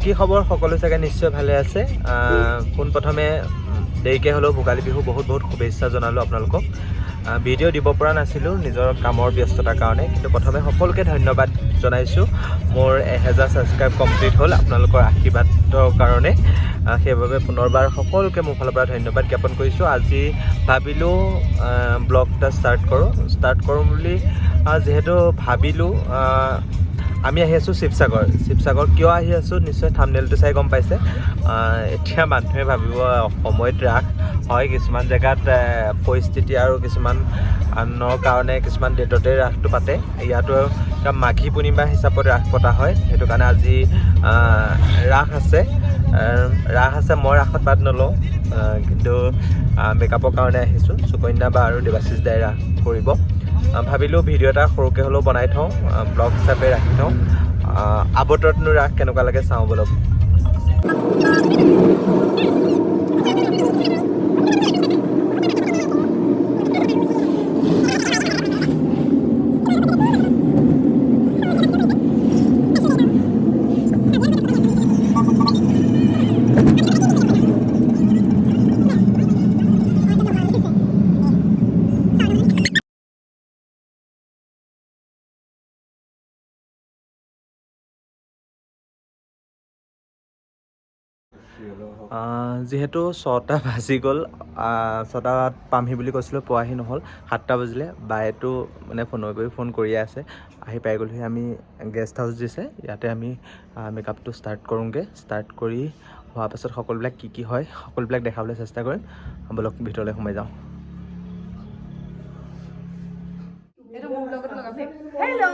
কি খবৰ সকলো চাগে নিশ্চয় ভালে আছে পোনপ্ৰথমে দেৰিকৈ হ'লেও ভোগালী বিহু বহুত শুভেচ্ছা জনালোঁ আপোনালোকক ভিডিঅ' দিব পৰা নাছিলোঁ নিজৰ কামৰ ব্যস্ততাৰ কাৰণে কিন্তু প্ৰথমে সকলোকে ধন্যবাদ জনাইছোঁ মোৰ 1000 ছাবস্ক্ৰাইব কমপ্লিট হ'ল আপোনালোকৰ আশীৰ্বাদৰ কাৰণে সেইবাবে পুনৰবাৰ সকলোকে মোৰ ফালৰ পৰা ধন্যবাদ জ্ঞাপন কৰিছোঁ আজি ভাবিলোঁ ব্লগ এটা ষ্টাৰ্ট কৰোঁ বুলি যিহেতু ভাবিলোঁ আমি আহি আছোঁ শিৱসাগৰ কিয় আহি আছোঁ নিশ্চয় থাম্বনেইলটো চাই গম পাইছে এতিয়া মানুহে ভাবিব সময়ত ৰাস হয় কিছুমান জেগাত পৰিস্থিতি আৰু কিছুমান আনৰ কাৰণে কিছুমান ডেটতে ৰাসটো পাতে ইয়াতো মাঘী পূৰ্ণিমা হিচাপত ৰাস পতা হয় সেইটো কাৰণে আজি ৰাস আছে মই ৰাসত বাদ নলওঁ কিন্তু মেকআপৰ কাৰণে আহিছোঁ সুকন্যা বা আৰু দেৱাশিষ দাই ৰাস কৰিব ভাবিলোঁ ভিডিঅ' এটা সৰুকৈ হ'লেও বনাই থওঁ ব্লগ হিচাপে ৰাখি থওঁ আৱতৰতনো ৰাস কেনেকুৱা লাগে চাওঁ বলক যিহেতু 6টা বাজি গ'ল 6টাত পামহি বুলি কৈছিলোঁ পোৱাহি নহ'ল 7টা বাজিলে বায়েতো মানে ফোন কৰিয়ে আছে আহি পাই গ'লহি আমি গেষ্ট হাউচ দিছে ইয়াতে আমি মেকআপটো ষ্টাৰ্ট কৰি হোৱাৰ পাছত সকলোবিলাক কি হয় সকলোবিলাক দেখাবলৈ চেষ্টা কৰিম বলক ভিতৰলৈ সোমাই যাওঁ হেল্ল'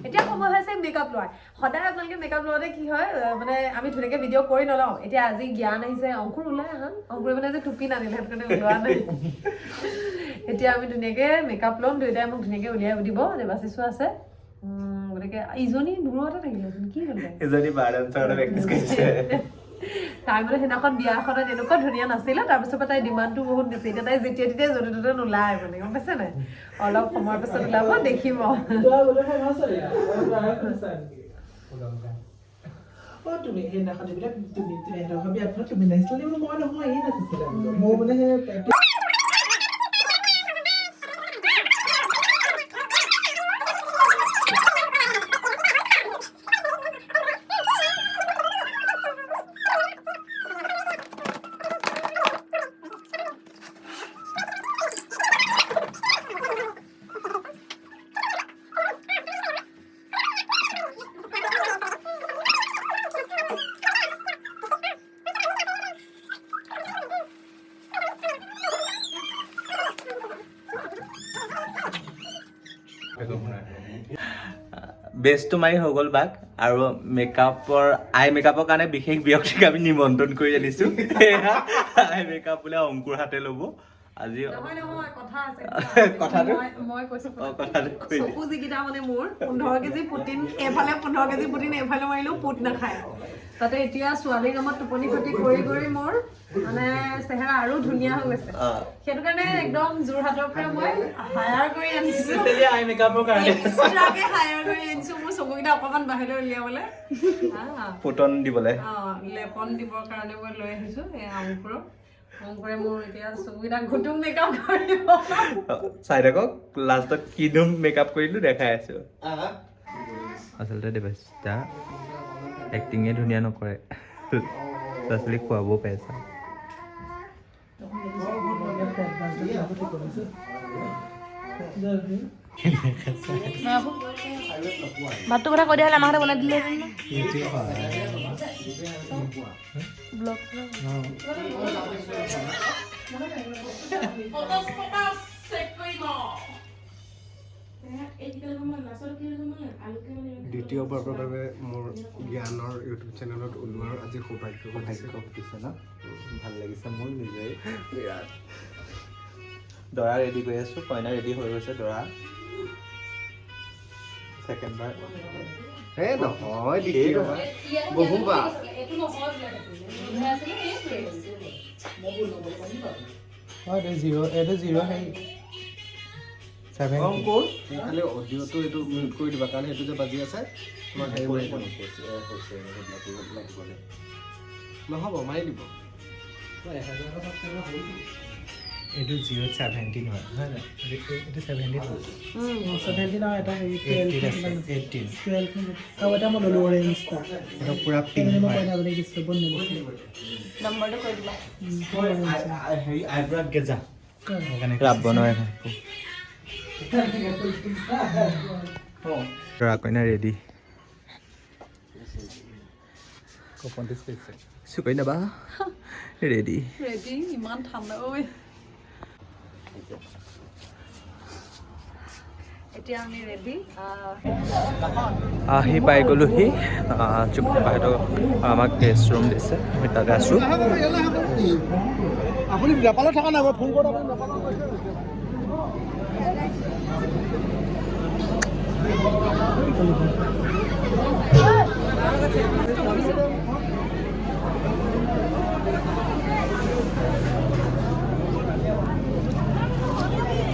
এতিয়া সময় হৈছে মেকআপ লোৱাৰ সদায় আপোনালোকে মেকআপ লোৱাতে কি হয় মানে আমি ধুনীয়াকৈ ভিডিঅ' কৰি নলওঁ এতিয়া আজি জ্ঞান আহিছে অংকুৰ ওলাই আহা অংকুৰে মানে যে টুপি নানিলে সেইটো কাৰণে ওলোৱা নাই এতিয়া আমি ধুনীয়াকৈ মেকআপ ল'ম দুয়োটাই মোক ধুনীয়াকৈ উলিয়াই দিব দেৱাশিষো আছে গতিকে ইজনী দূৰতে থাকিলে কি হ'ল এজনী বাৰাণসীত প্ৰেক্টিছ কৰিছে তাই মানে সেইদিনাখন বিয়াখনত এনেকুৱা ধুনীয়া নাছিলে তাৰপিছৰ পৰা তাই ডিমাণ্ডটো বহুত দিছে এতিয়া তাই যেতিয়া তেতিয়া য'তে ত'তে নোলায় মানে গম পাইছে নাই অলপ সময়ৰ পিছত ওলাব দেখিব তুমি সেইদিনাখন এইবিলাক তুমি তুমি নাছিলা মই নহয় এই নাচিছিলা মই মানে বেষ্টটো মাৰি হৈ গ'ল বাক আৰু আই মেকআপৰ কাৰণে বিশেষ ব্যক্তিক আমি নিমন্ত্ৰণ কৰি আনিছোঁ আই মেকআপ বোলে অংকুৰ হাতে ল'ব আজি চকু যিকেইটা মানে মোৰ 15 কেজি পুটিন এইফালে 15 কেজি পুটিন এইফালে মাৰিলেও পুট নাখায় তাতে এতিয়া ছোৱালীৰ নামত টোপনি ক্ষতি কৰি মোৰ মানে চেহেৰা আৰু ধুনীয়া হৈ গৈছে সেইটো কাৰণে একদম যোৰহাটৰ পৰা মই হায়াৰ কৰি আনিছো আই মেকআপৰ কাৰণে এক্সট্ৰাকে হায়াৰ কৰি আনিছো মোৰ চকুকেইটা অকণমান বাহিৰলৈ উলিয়াবলৈ পুটন দিবলৈ লেপন দিবৰ কাৰণে মই লৈ আহিছো এই অংকুৰে মোৰ এতিয়া চকুকেইটা ঘুটুম মেকআপ কৰিব চাই থাকক লাষ্টত কিনো মেকআপ কৰিলো দেখাই আছো আচলতে দেৱাশিষা এক্টিঙে ধুনীয়া নকৰে ল'ৰা ছোৱালীক খুৱাবও পাইছা ভাতটো কথা কৈ দিয়া হ'লে আমাৰ ঘৰতে বনাই দিলে দ্বিতীয়বাৰৰ বাবে মোৰ জ্ঞানৰ ইউটিউব চেনেলত ওলোৱাৰ আজি সৌভাগ্য ঘটিছে ন ভাল লাগিছে মোৰ নিজেই বিৰাট দৰা ৰেডি কৰি আছোঁ কইনা ৰেডি হৈ গৈছে দৰা ছেকেণ্ডবাৰ নহয় দ্বিতীয়বাৰ বহুবাৰ খালি অডিঅ'টো এইটো মিউট কৰি দিবা কাৰণ সেইটো যে বাজি আছে নহ'ব মাৰি দিব এইটো 017 হয় হয় নাই এইটো 17 হয় 17 আৰু এটা হেৰি 18 আছে 18 12 আৰু এটা মই ল'লোঁ অৰেঞ্জটা এটা পুৰা পিংক মই হয় কইনা বুলি দিছোঁ বন্ধ দিছোঁ নম্বৰটো কৈ দিবা হেৰি আইব্ৰাত গেজা ৰাব বনোৱা দৰা কইনা ৰেডি কইনা বা ৰেডি ৰেডি ইমান ঠাণ্ডা ঐ এতিয়া আমি ৰেডি আহি পাই গ'লোহি বাইদেউ আমাক গেষ্ট ৰুম দিছে আমি তাতে আছোঁ আপুনি নেপালত থকা নাই মই ফোন কৰোঁ আপুনি নেপালত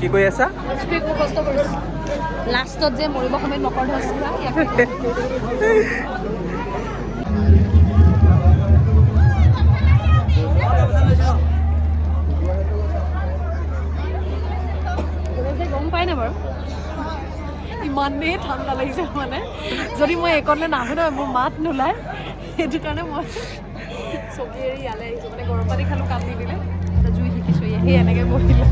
কি কৰি আছা কষ্ট কৰিছোঁ লাষ্টত যে মৰিব সময়ত মকৰ ধৰিছিলা গম পাই নাই বাৰু ইমানেই ঠাণ্ডা লাগিছে মানে যদি মই এইকণলৈ নাহোঁ নহয় মোৰ মাত নোলায় সেইটো কাৰণে মই চকী এৰি ইয়ালৈ আহিছোঁ মানে গৰম পানী খালোঁ কাম নিদিলে জুই শিকিছোঁ সেই এনেকৈ বহিলে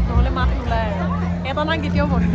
নহ'লে মাত নোলায় আৰু এটা না কেতিয়াও বন্ধ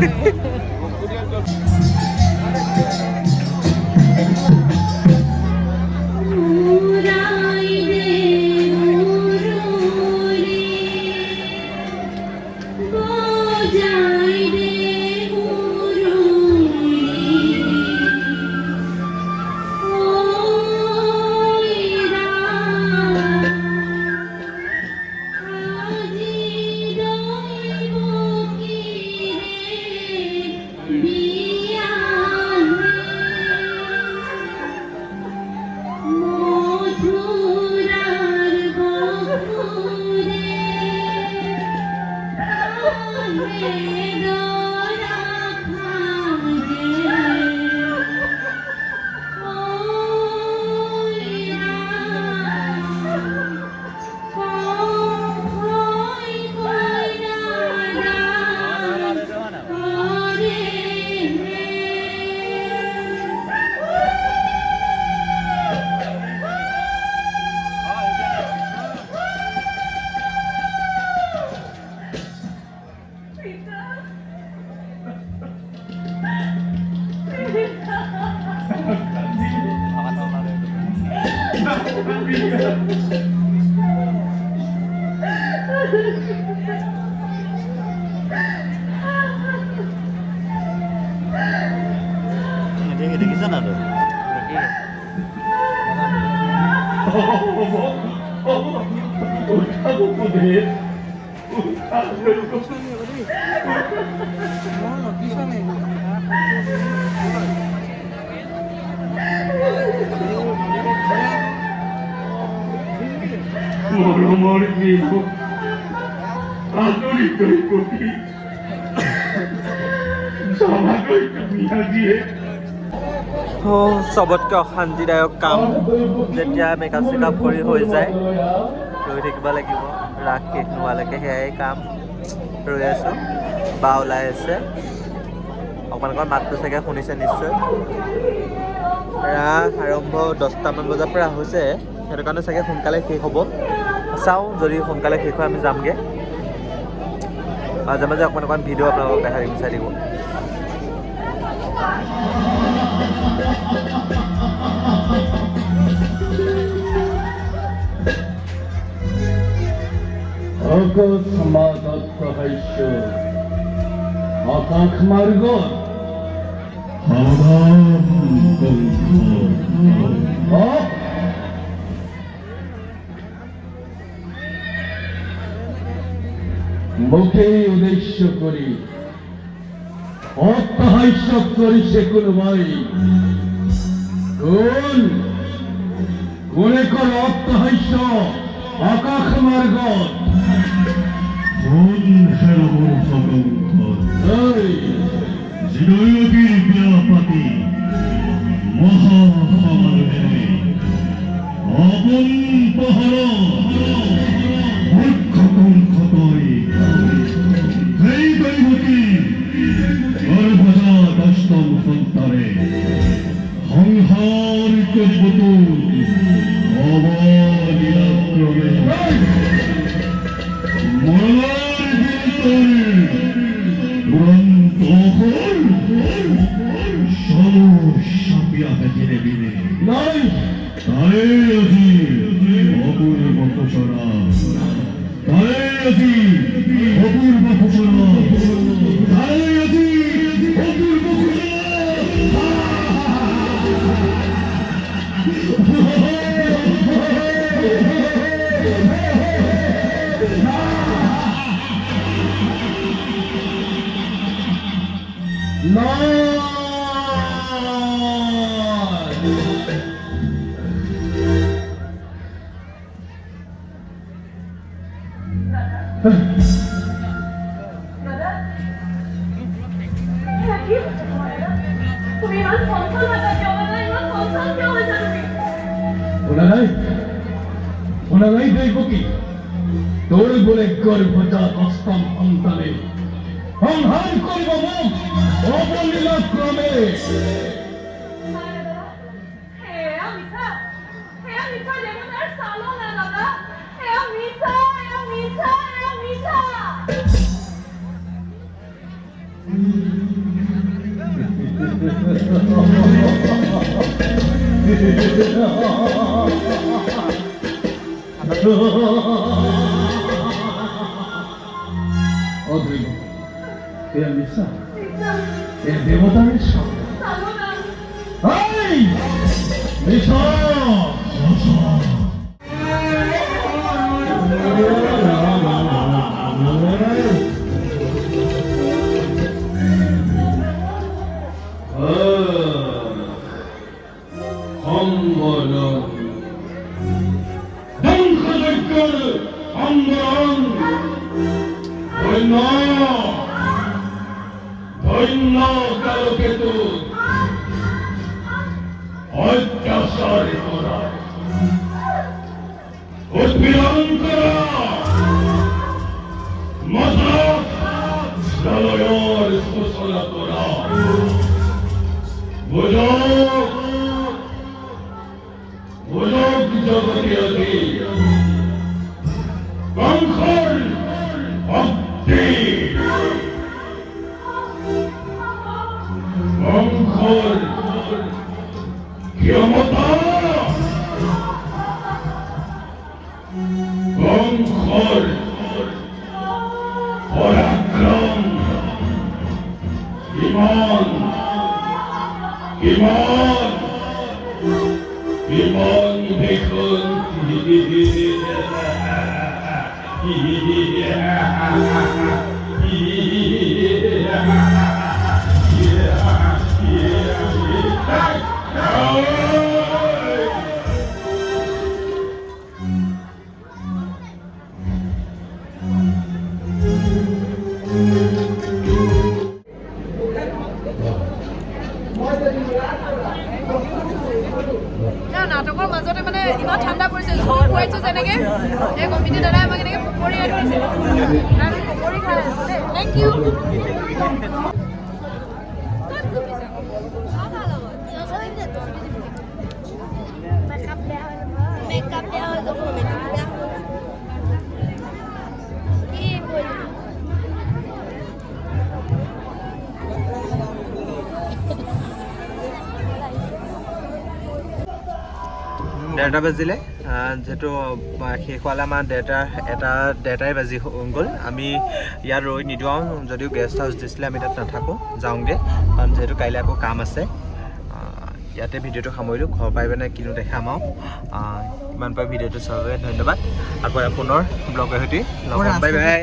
দেখিছা না তই মৰমৰ বিহু আদৰি তৈ প্ৰতি সভালৈ তুমি আজিয়ে চবতকৈ অশান্তিদায়ক কাম যেতিয়া মেকআপ চেকআপ কৰি হৈ যায় ৰৈ থাকিব লাগিব ৰাস শেষ নোহোৱালৈকে সেয়াই কাম ৰৈ আছোঁ বা ওলাই আছে অকণমান মাতটো চাগে শুনিছে নিশ্চয় ৰাস আৰম্ভ 10টামান বজাৰ পৰা হৈছে সেইটো কাৰণে চাগে সোনকালে শেষ হ'ব চাওঁ যদি সোনকালে শেষ হয় আমি যামগৈ মাজে মাজে অকণমান ভিডিঅ' আপোনালোকক দেখাই দিম চাই দিব অগত সমাজত প্ৰভাষ্য আকাশ মাৰ্গত মুখে উদ্দেশ্য কৰি অট্টহাস্য কৰিছে কোনোবাই কোনে কল অট্টহাস্য আকাশ মাৰ্গত জিনয়ীৰ বিয়া পাতি মহাভাবে অবন পহর মূর্খকুণ্ঠতই এই দৈবতী গর্ভজাত অষ্টম সন্তানে সংহার করিবতু অবলীলাক্রমে মরণের বিরুদ্ধে দুরন্ত হল সমস্যা জেনে দিলে নাই তাই আজি অপূর্ব ঘোষণা তাই আজি অপূর্ব ঘোষণা তাই আজি অপূর্ব শুনা নাই দৈবকী তোৰ বোলে গৰ্ভজাত অষ্টম সন্তানে সংহাৰ কৰিব মোক অবলীলাক্ৰমে অদ্ভুত এয়া মিছা এয়া দেৱতাৰ মিছা মিছা ধন্য কালকেতু অত্যাচার করা উৎপীড়ন করা মতালয়ের শোষণা করা ভোজক জগতে কংখল ভক্তি কংখল ক্ষমতা কংখল পরাক্রম ইমান ইমান ইমান দেখুন নাটকৰ মাজতে মানে ইমান ঠাণ্ডা পৰিছে জোৰ খুৱাইছো যেনেকে এই কমিটি দাদাই আমাক এনেকে পকৰি আনি দিছে আৰু পকৰি খাই আছো দেই থেংক ইউ মেকআপ বেয়া হৈ যাব ডেৰটা বাজিলে যিহেতু শেষ হোৱালে আমাৰ ডেৰটাই বাজি গ'ল আমি ইয়াত ৰৈ নিদিওঁ যদিও গেষ্ট হাউচ দিছিলে আমি তাত নাথাকোঁ যাওঁগৈ কাৰণ যিহেতু কাইলৈ আকৌ কাম আছে ইয়াতে ভিডিঅ'টো সামৰিলোঁ ঘৰ পাই পিনে কিনো দেখাম আৰু ইমান পাৰে ভিডিঅ'টো চোৱাৰ বাবে ধন্যবাদ আকৌ পুনৰ ব্লগৰ সৈতে লগ পাম বাই বাই